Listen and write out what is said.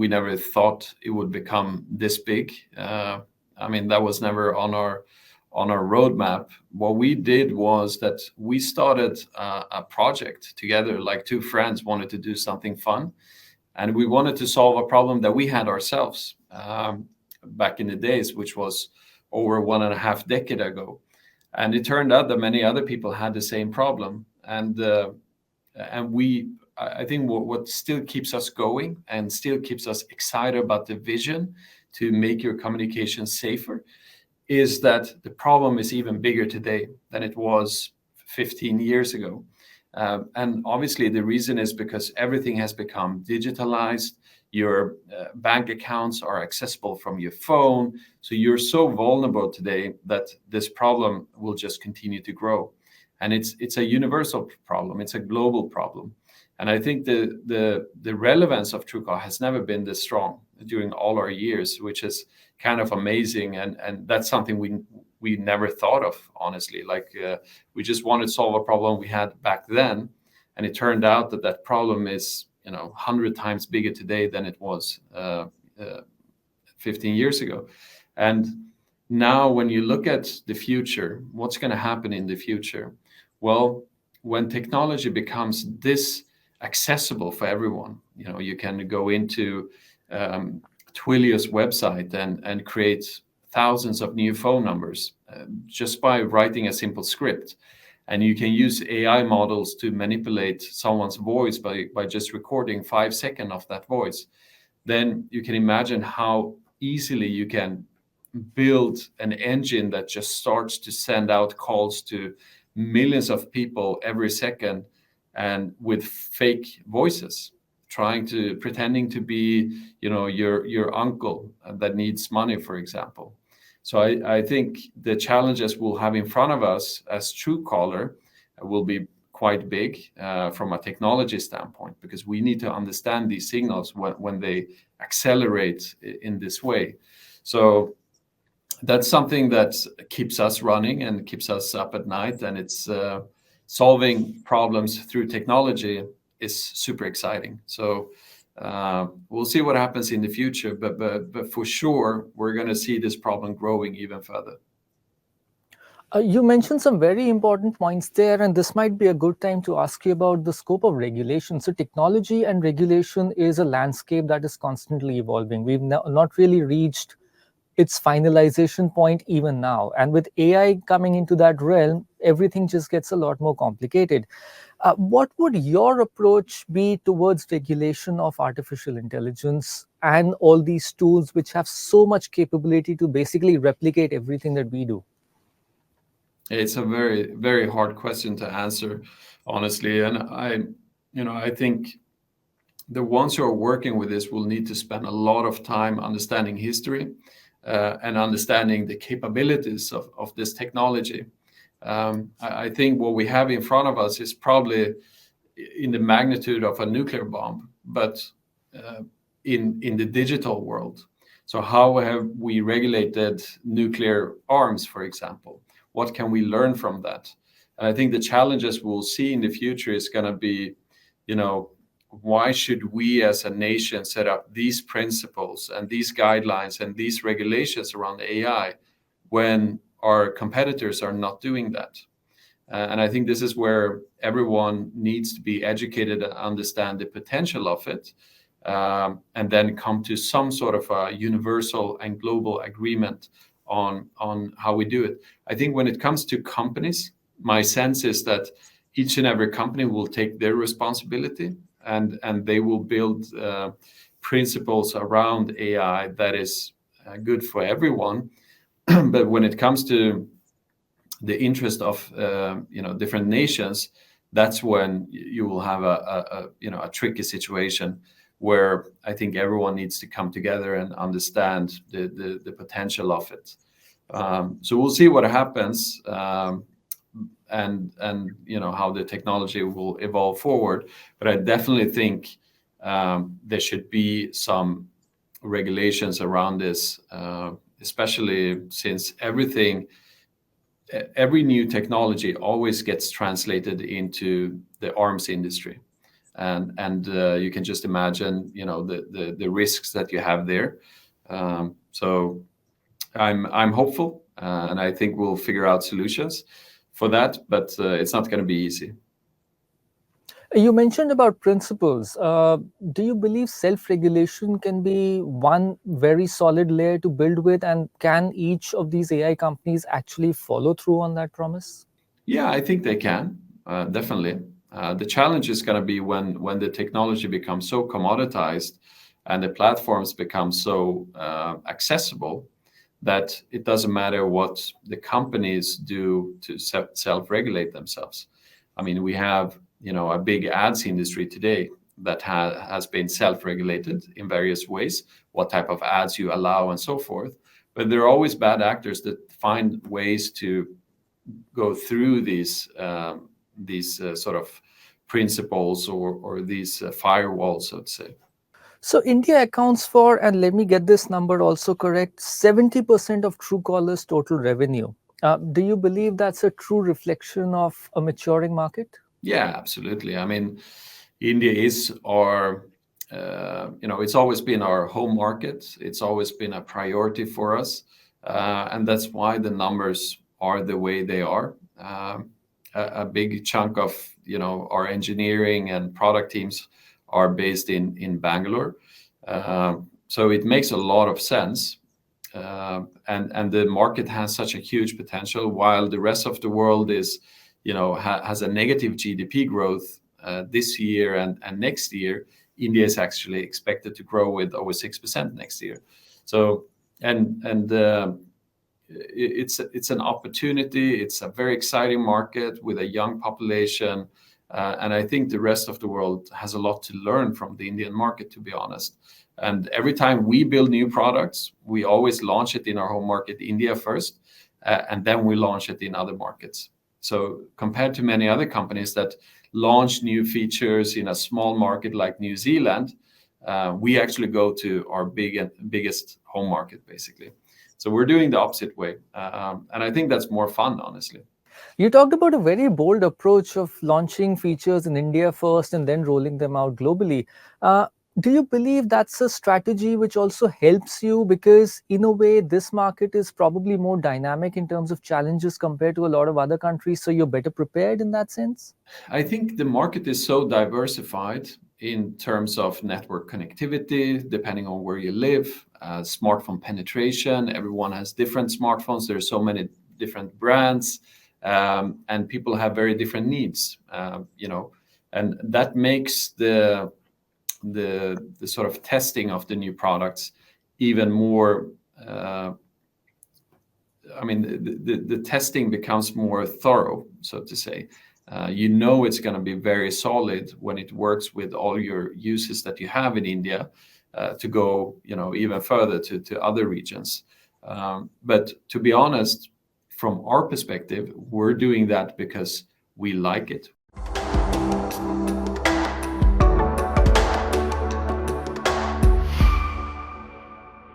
we never thought it would become this big. I mean, that was never on our roadmap. What we did was that we started a project together, like two friends wanted to do something fun, and we wanted to solve a problem that we had ourselves back in the days, which was over 1.5 decades ago. And it turned out that many other people had the same problem. And I think what still keeps us going and still keeps us excited about the vision to make your communication safer is that the problem is even bigger today than it was 15 years ago. And obviously the reason is because everything has become digitalized. Your bank accounts are accessible from your phone. So you're so vulnerable today that this problem will just continue to grow. And it's a universal problem. It's a global problem. And I think the relevance of Truecaller has never been this strong during all our years, which is kind of amazing. And that's something we never thought of, honestly. Like we just wanted to solve a problem we had back then. And it turned out that problem is 100 times bigger today than it was 15 years ago. And now when you look at the future, what's going to happen in the future? Well, when technology becomes this accessible for everyone, you can go into Twilio's website and create thousands of new phone numbers just by writing a simple script. And you can use AI models to manipulate someone's voice by just recording 5 seconds of that voice. Then you can imagine how easily you can build an engine that just starts to send out calls to millions of people every second, and with fake voices, pretending to be, your uncle that needs money, for example. So I think the challenges we'll have in front of us as Truecaller will be quite big from a technology standpoint, because we need to understand these signals when they accelerate in this way. So that's something that keeps us running and keeps us up at night, and it's solving problems through technology is super exciting. So we'll see what happens in the future, but for sure, we're going to see this problem growing even further. You mentioned some very important points there, and this might be a good time to ask you about the scope of regulation. So technology and regulation is a landscape that is constantly evolving. We've not really reached its finalization point even now. And with AI coming into that realm, everything just gets a lot more complicated. What would your approach be towards regulation of artificial intelligence and all these tools which have so much capability to basically replicate everything that we do? It's a very, very hard question to answer, honestly. And I think the ones who are working with this will need to spend a lot of time understanding history and understanding the capabilities of this technology. I think what we have in front of us is probably in the magnitude of a nuclear bomb, but in the digital world. So how have we regulated nuclear arms, for example? What can we learn from that? And I think the challenges we'll see in the future is going to be, why should we as a nation set up these principles and these guidelines and these regulations around AI when our competitors are not doing that? And I think this is where everyone needs to be educated and understand the potential of it, and then come to some sort of a universal and global agreement on how we do it. I think when it comes to companies, my sense is that each and every company will take their responsibility and they will build principles around AI that is good for everyone. But when it comes to the interest of different nations, that's when you will have a tricky situation where I think everyone needs to come together and understand the potential of it. So we'll see what happens, and how the technology will evolve forward. But I definitely think there should be some regulations around this, especially since every new technology always gets translated into the arms industry. and you can just imagine, the risks that you have there. So I'm hopeful, and I think we'll figure out solutions for that, but it's not going to be easy. You mentioned about principles. Do you believe self-regulation can be one very solid layer to build with, and can each of these AI companies actually follow through on that promise? Yeah, I think they can, definitely. The challenge is going to be when the technology becomes so commoditized and the platforms become so accessible that it doesn't matter what the companies do to self-regulate themselves. I mean, we have a big ads industry today that has been self-regulated in various ways, what type of ads you allow and so forth. But there are always bad actors that find ways to go through these sort of principles or these firewalls, so to say. So India accounts for, and let me get this number also correct, 70% of Truecaller's total revenue. Do you believe that's a true reflection of a maturing market? Yeah, absolutely. I mean, India is our, it's always been our home market. It's always been a priority for us. And that's why the numbers are the way they are. A big chunk of, our engineering and product teams are based in Bangalore. So it makes a lot of sense. And the market has such a huge potential, while the rest of the world is, has a negative GDP growth this year and next year. India is actually expected to grow with over 6% next year. So it's an opportunity. It's a very exciting market with a young population, and I think the rest of the world has a lot to learn from the Indian market, to be honest. And every time we build new products, we always launch it in our home market, India first, and then we launch it in other markets. So compared to many other companies that launch new features in a small market like New Zealand, we actually go to our biggest home market, basically. So we're doing the opposite way. And I think that's more fun, honestly. You talked about a very bold approach of launching features in India first and then rolling them out globally. Do you believe that's a strategy which also helps you? Because in a way, this market is probably more dynamic in terms of challenges compared to a lot of other countries. So you're better prepared in that sense? I think the market is so diversified in terms of network connectivity, depending on where you live, smartphone penetration. Everyone has different smartphones. There are so many different brands, and people have very different needs, and that makes the sort of testing of the new products even more. The testing becomes more thorough, so to say. It's going to be very solid when it works with all your uses that you have in India, to go even further to other regions. But to be honest, from our perspective, we're doing that because we like it.